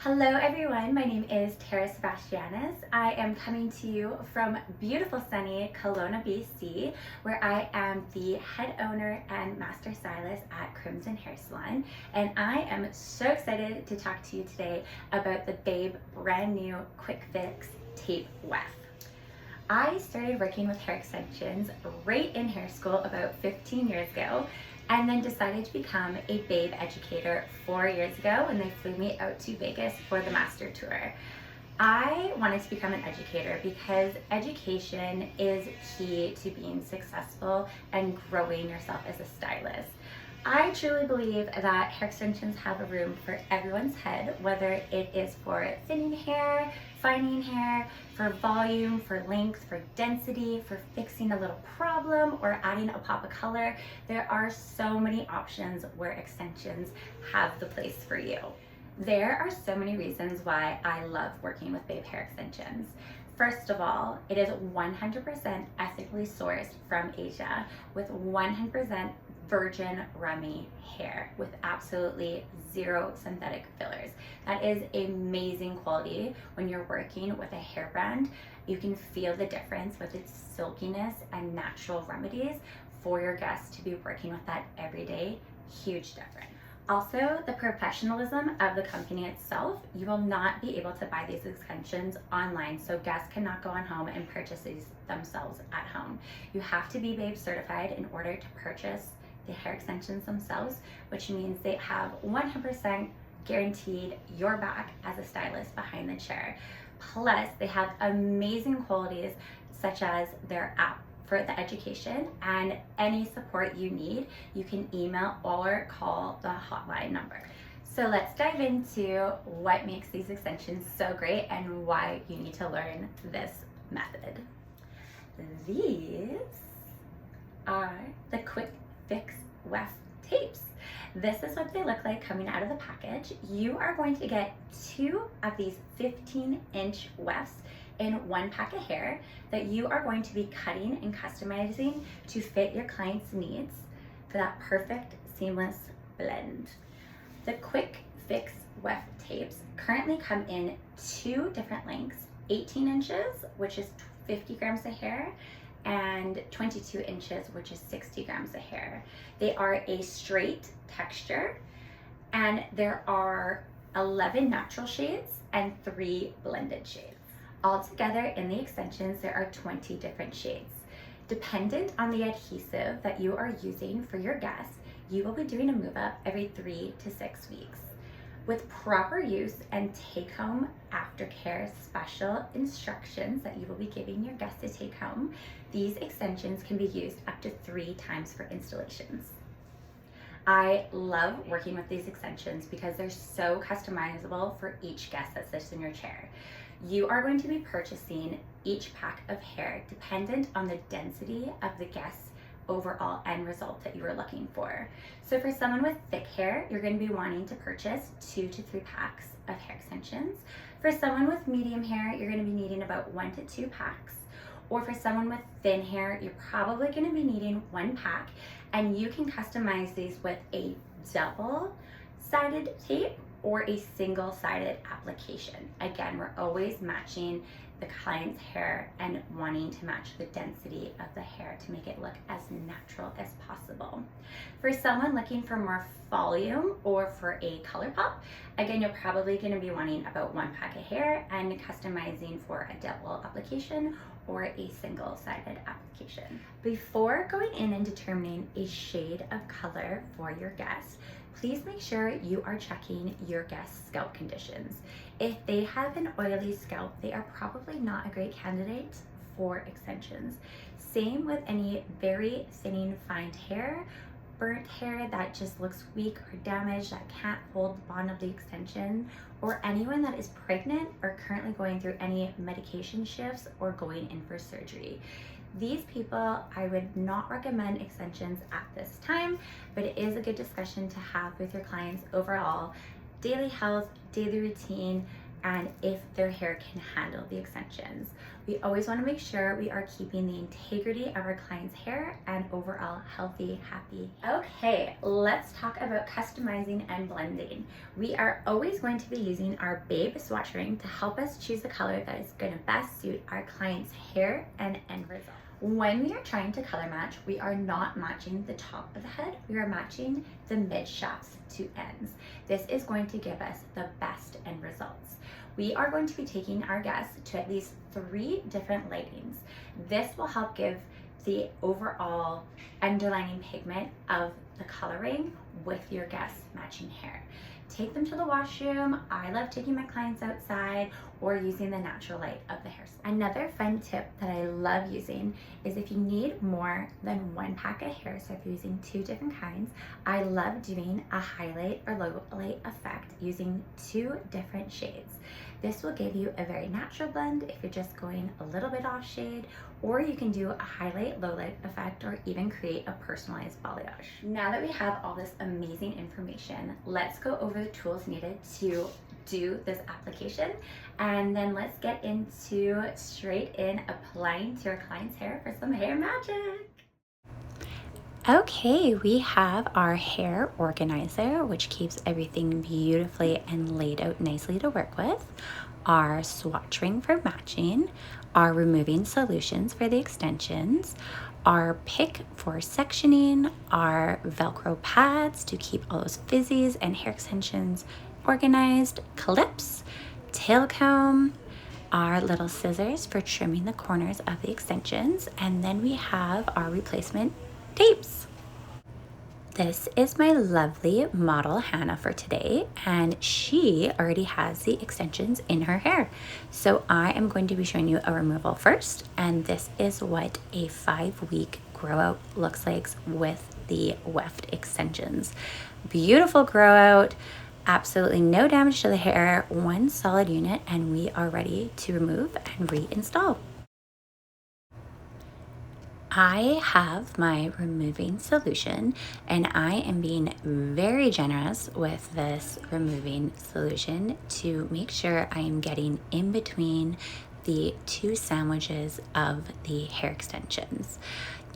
Hello everyone, my name is Tara Sebastianis. I am coming to you from beautiful sunny Kelowna, BC, where I am the head owner and master stylist at Crimson Hair Salon. And I am so excited to talk to you today about the Babe brand new quick fix tape weft. I started working with hair extensions right in hair school about 15 years ago, and then decided to become a Babe educator 4 years ago when they flew me out to Vegas for the master tour. I wanted to become an educator because education is key to being successful and growing yourself as a stylist. I truly believe that hair extensions have a room for everyone's head, whether it is for thinning hair, fining hair, for volume, for length, for density, for fixing a little problem, or adding a pop of color. There are so many options where extensions have the place for you. There are so many reasons why I love working with Babe hair extensions. First of all, it is 100% ethically sourced from Asia with 100% virgin rummy hair with absolutely zero synthetic fillers. That is amazing quality when you're working with a hair brand. You can feel the difference with its silkiness and natural remedies for your guests to be working with that every day. Huge difference. Also, the professionalism of the company itself. You will not be able to buy these extensions online, so guests cannot go on home and purchase these themselves at home. You have to be Babe certified in order to purchase the hair extensions themselves, which means they have 100% guaranteed your back as a stylist behind the chair. Plus, they have amazing qualities such as their app for the education, and any support you need, you can email or call the hotline number. So let's dive into what makes these extensions so great and why you need to learn this method. These are the quick fix weft tapes. This is what they look like coming out of the package. You are going to get 2 of these 15-inch wefts in 1 pack of hair that you are going to be cutting and customizing to fit your client's needs for that perfect seamless blend. The quick fix weft tapes currently come in 2 different lengths, 18 inches, which is 50 grams of hair, and 22 inches, which is 60 grams of hair. They are a straight texture, and there are 11 natural shades and 3 blended shades. Altogether in the extensions, there are 20 different shades. Dependent on the adhesive that you are using for your guests, you will be doing a move up every 3 to 6 weeks. With proper use and take-home aftercare special instructions that you will be giving your guests to take home, these extensions can be used up to 3 times for installations. I love working with these extensions because they're so customizable for each guest that sits in your chair. You are going to be purchasing each pack of hair dependent on the density of the guest's overall end result that you are looking for. So for someone with thick hair, you're going to be wanting to purchase 2 to 3 packs of hair extensions. For someone with medium hair, you're going to be needing about 1 to 2 packs. Or for someone with thin hair, you're probably going to be needing 1 pack, and you can customize these with a double-sided tape or a single-sided application. Again, we're always matching the client's hair and wanting to match the density of the hair to make it look as natural as possible. For someone looking for more volume or for a color pop, again, you're probably going to be wanting about 1 pack of hair and customizing for a double application or a single-sided application. Before going in and determining a shade of color for your guest, please make sure you are checking your guest's scalp conditions. If they have an oily scalp, they are probably not a great candidate for extensions. Same with any very thinning fine hair, burnt hair that just looks weak or damaged, that can't hold the bond of the extension, or anyone that is pregnant or currently going through any medication shifts or going in for surgery. These people, I would not recommend extensions at this time, but it is a good discussion to have with your clients overall. Daily health, daily routine, and if their hair can handle the extensions. We always want to make sure we are keeping the integrity of our client's hair and overall healthy, happy. Okay, let's talk about customizing and blending. We are always going to be using our Babe swatch ring to help us choose the color that is going to best suit our client's hair and end result. When we are trying to color match, we are not matching the top of the head, we are matching the mid shafts to ends. This is going to give us the best end results. We are going to be taking our guests to at least 3 different lightings. This will help give the overall underlining pigment of the coloring with your guests' matching hair. Take them to the washroom. I love taking my clients outside or using the natural light of the hair. Another fun tip that I love using is if you need more than 1 pack of hair, so if you're using 2 different kinds, I love doing a highlight or low light effect using 2 different shades. This will give you a very natural blend if you're just going a little bit off shade, or you can do a highlight low light effect or even create a personalized balayage. Now that we have all this amazing information, let's go over the tools needed to do this application, and then let's get into straight in applying to our client's hair for some hair magic. Okay, we have our hair organizer, which keeps everything beautifully and laid out nicely to work with, our swatch ring for matching, our removing solutions for the extensions, our pick for sectioning, our Velcro pads to keep all those fizzies and hair extensions organized, clips, tail comb, our little scissors for trimming the corners of the extensions, and then we have our replacement tapes. This is my lovely model Hannah for today, and she already has the extensions in her hair. So I am going to be showing you a removal first, and this is what a 5-week grow out looks like with the Weft extensions. Beautiful grow out, absolutely no damage to the hair, 1 solid unit, and we are ready to remove and reinstall. I have my removing solution, and I am being very generous with this removing solution to make sure I am getting in between the 2 sandwiches of the hair extensions.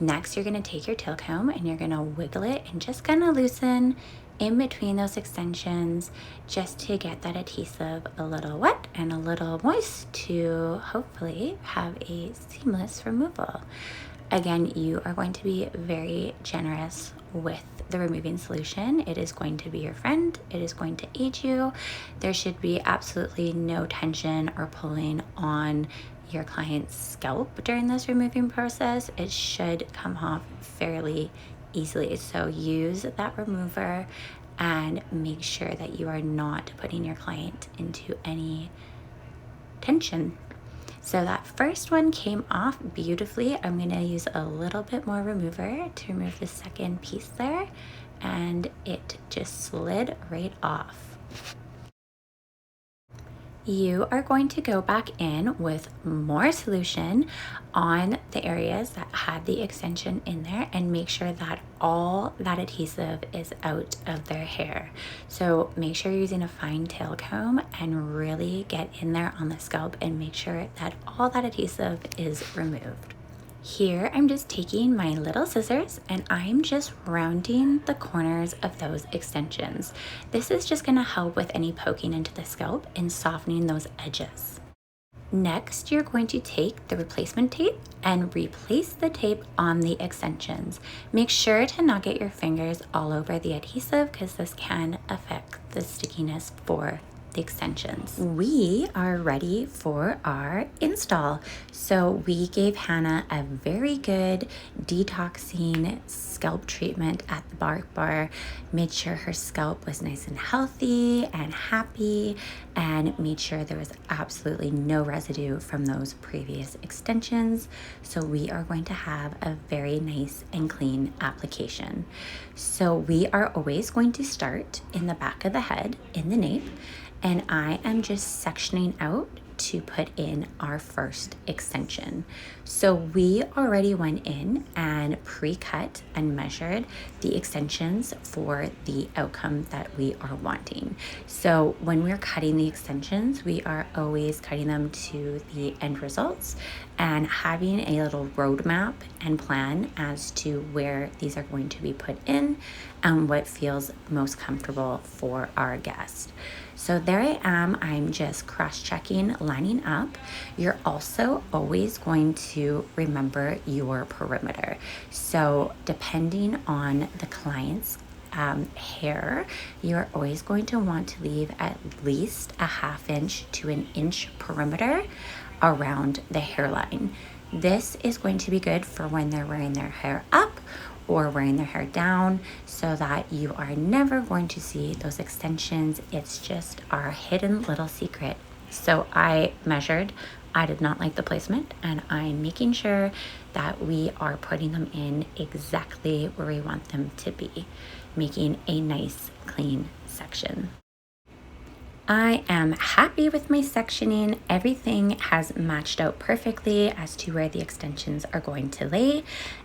Next, you're going to take your tail comb and you're going to wiggle it and just kind of loosen in between those extensions just to get that adhesive a little wet and a little moist to hopefully have a seamless removal. Again, you are going to be very generous with the removing solution. It is going to be your friend. It is going to aid you. There should be absolutely no tension or pulling on your client's scalp during this removing process. It should come off fairly easily. So use that remover and make sure that you are not putting your client into any tension. So that first one came off beautifully. I'm going to use a little bit more remover to remove the second piece there, and it just slid right off. You are going to go back in with more solution on the areas that had the extension in there and make sure that all that adhesive is out of their hair. So make sure you're using a fine tail comb and really get in there on the scalp and make sure that all that adhesive is removed. Here, I'm just taking my little scissors and I'm just rounding the corners of those extensions. This is just gonna help with any poking into the scalp and softening those edges. Next, you're going to take the replacement tape and replace the tape on the extensions. Make sure to not get your fingers all over the adhesive because this can affect the stickiness for the extensions. We are ready for our install. So we gave Hannah a very good detoxing scalp treatment at the Bark Bar, made sure her scalp was nice and healthy and happy, and made sure there was absolutely no residue from those previous extensions. So we are going to have a very nice and clean application. So we are always going to start in the back of the head in the nape, and I am just sectioning out to put in our first extension. So we already went in and pre-cut and measured the extensions for the outcome that we are wanting. So when we're cutting the extensions, we are always cutting them to the end results and having a little roadmap and plan as to where these are going to be put in and what feels most comfortable for our guest. So there I am, I'm just cross-checking, lining up. You're also always going to remember your perimeter. So depending on the client's hair, you're always going to want to leave at least a 1/2 inch to 1 inch perimeter around the hairline. This is going to be good for when they're wearing their hair up or wearing their hair down, so that you are never going to see those extensions. It's just our hidden little secret. So I measured, I did not like the placement, and I'm making sure that we are putting them in exactly where we want them to be, making a nice clean section. I am happy with my sectioning. Everything has matched out perfectly as to where the extensions are going to lay,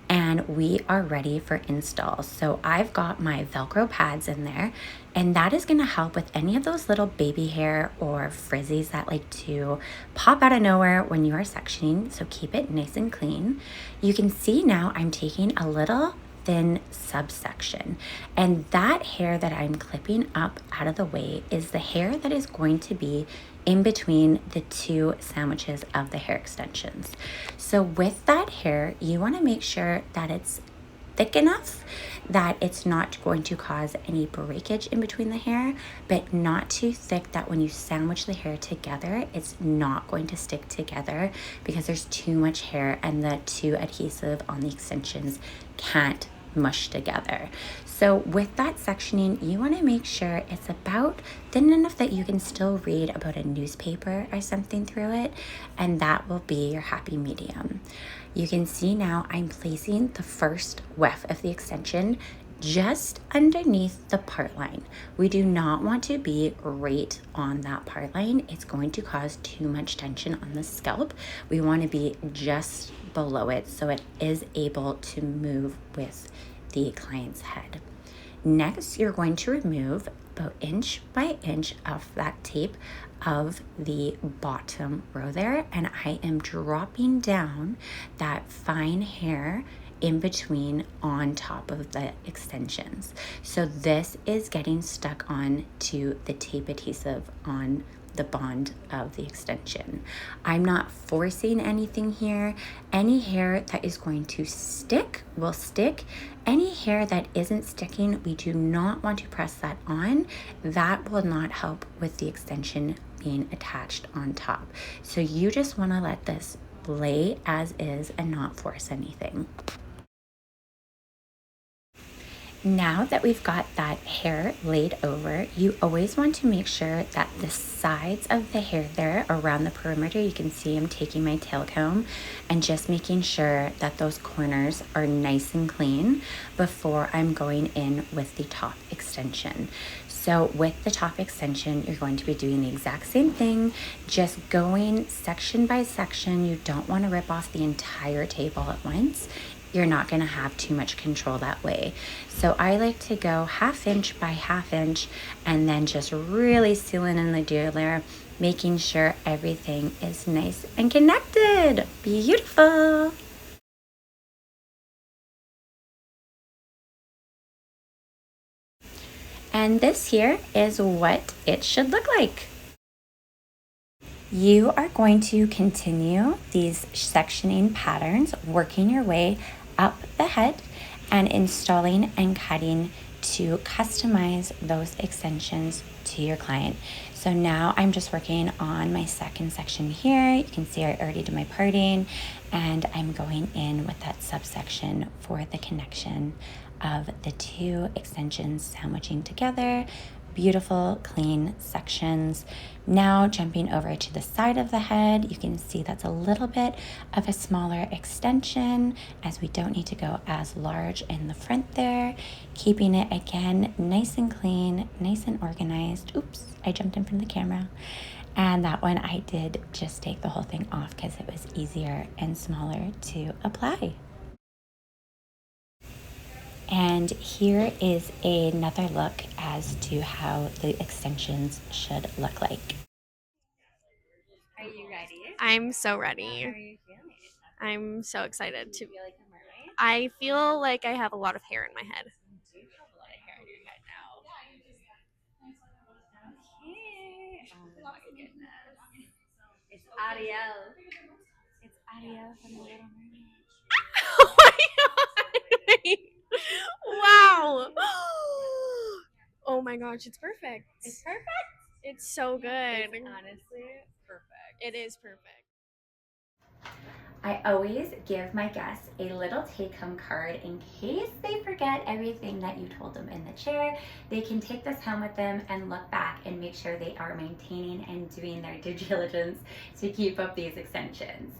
and we are ready for install. So I've got my Velcro pads in there, and that is going to help with any of those little baby hair or frizzies that like to pop out of nowhere when you are sectioning. So keep it nice and clean. You can see now I'm taking a little thin subsection, and that hair that I'm clipping up out of the way is the hair that is going to be in between the two sandwiches of the hair extensions. So with that hair, you want to make sure that it's thick enough that it's not going to cause any breakage in between the hair, but not too thick that when you sandwich the hair together, it's not going to stick together because there's too much hair and the two adhesive on the extensions can't mush together. So with that sectioning, you want to make sure it's about thin enough that you can still read about a newspaper or something through it, and that will be your happy medium. You can see now I'm placing the first weft of the extension just underneath the part line. We do not want to be right on that part line. It's going to cause too much tension on the scalp. We want to be just below it so it is able to move with the client's head. Next, you're going to remove about inch by inch of that tape of the bottom row there, and I am dropping down that fine hair in between on top of the extensions. So this is getting stuck on to the tape adhesive on the bond of the extension. I'm not forcing anything here. Any hair that is going to stick will stick. Any hair that isn't sticking, we do not want to press that on. That will not help with the extension being attached on top. So you just want to let this lay as is and not force anything. Now that we've got that hair laid over, you always want to make sure that the sides of the hair there around the perimeter, you can see I'm taking my tail comb and just making sure that those corners are nice and clean before I'm going in with the top extension. So with the top extension, you're going to be doing the exact same thing, just going section by section. You don't want to rip off the entire tape all at once. You're not going to have too much control that way. So I like to go 1/2 inch by 1/2 inch and then just really sealing in the dealer, making sure everything is nice and connected. Beautiful. And this here is what it should look like. You are going to continue these sectioning patterns, working your way up the head and installing and cutting to customize those extensions to your client. So now I'm just working on my second section here. You can see I already did my parting, and I'm going in with that subsection for the connection of the two extensions sandwiching together, Beautiful, clean sections. Now jumping over to the side of the head, you can see that's a little bit of a smaller extension as we don't need to go as large in the front there. Keeping it again nice and clean, nice and organized. Oops, I jumped in front of the camera. And that one I did just take the whole thing off because it was easier and smaller to apply. And here is another look as to how the extensions should look like. Are you ready? I'm so How are ready. you feeling? I'm so excited Do to. you feel like a mermaid? I feel like I have a lot of hair in my head. You do have a lot of hair on your head now. Okay. Oh my goodness. It's Ariel. It's Ariel from the Little Mermaid. Oh my god! Wow! Oh my gosh, it's perfect. It's perfect. It's so good. It's honestly perfect. It is perfect. I always give my guests a little take-home card in case they forget everything that you told them in the chair. They can take this home with them and look back and make sure they are maintaining and doing their due diligence to keep up these extensions.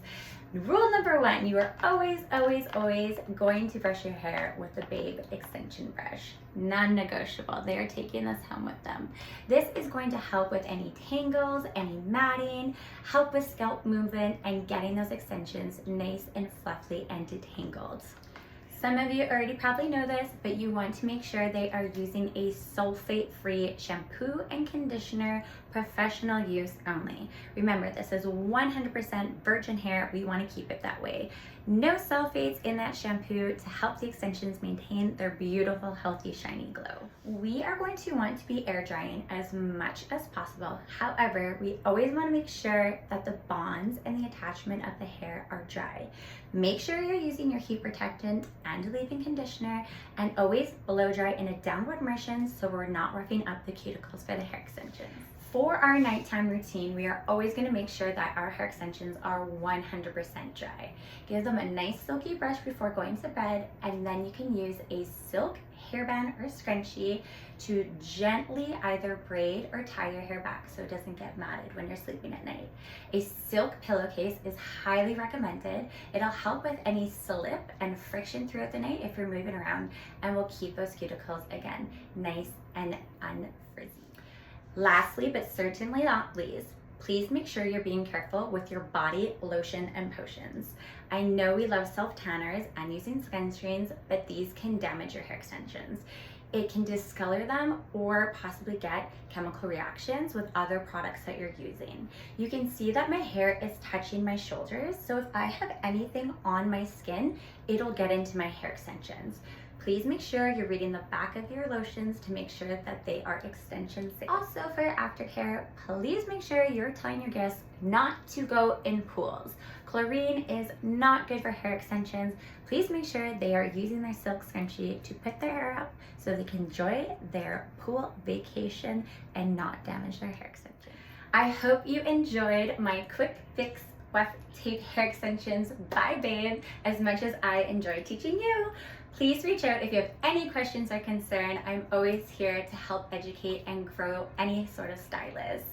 Rule number one, you are always, always, always going to brush your hair with the Babe extension brush. Non-negotiable. They are taking this home with them. This is going to help with any tangles, any matting, help with scalp movement, and getting those extensions nice and fluffy and detangled. Some of you already probably know this, but you want to make sure they are using a sulfate-free shampoo and conditioner, professional use only. Remember, this is 100% virgin hair. We want to keep it that way. No sulfates in that shampoo to help the extensions maintain their beautiful, healthy, shiny glow. We are going to want to be air drying as much as possible. However, we always want to make sure that the bonds and the attachment of the hair are dry. Make sure you're using your heat protectant and leave-in conditioner, and always blow dry in a downward motion so we're not roughing up the cuticles for the hair extensions. For our nighttime routine, we are always going to make sure that our hair extensions are 100% dry. Give them a nice silky brush before going to bed, and then you can use a silk hairband or scrunchie to gently either braid or tie your hair back so it doesn't get matted when you're sleeping at night. A silk pillowcase is highly recommended. It'll help with any slip and friction throughout the night if you're moving around, and will keep those cuticles, again, nice and unfrizzy. Lastly, but certainly not least, please make sure you're being careful with your body lotion and potions. I know we love self-tanners and using sunscreens, but these can damage your hair extensions. It can discolor them or possibly get chemical reactions with other products that you're using. You can see that my hair is touching my shoulders, so if I have anything on my skin, it'll get into my hair extensions. Please make sure you're reading the back of your lotions to make sure that they are extension safe. Also, for your aftercare, please make sure you're telling your guests not to go in pools. Chlorine is not good for hair extensions. Please make sure they are using their silk scrunchie to put their hair up so they can enjoy their pool vacation and not damage their hair extensions. I hope you enjoyed my quick fix Weft tape hair extensions by Babe as much as I enjoyed teaching you. Please reach out if you have any questions or concern. I'm always here to help educate and grow any sort of stylist.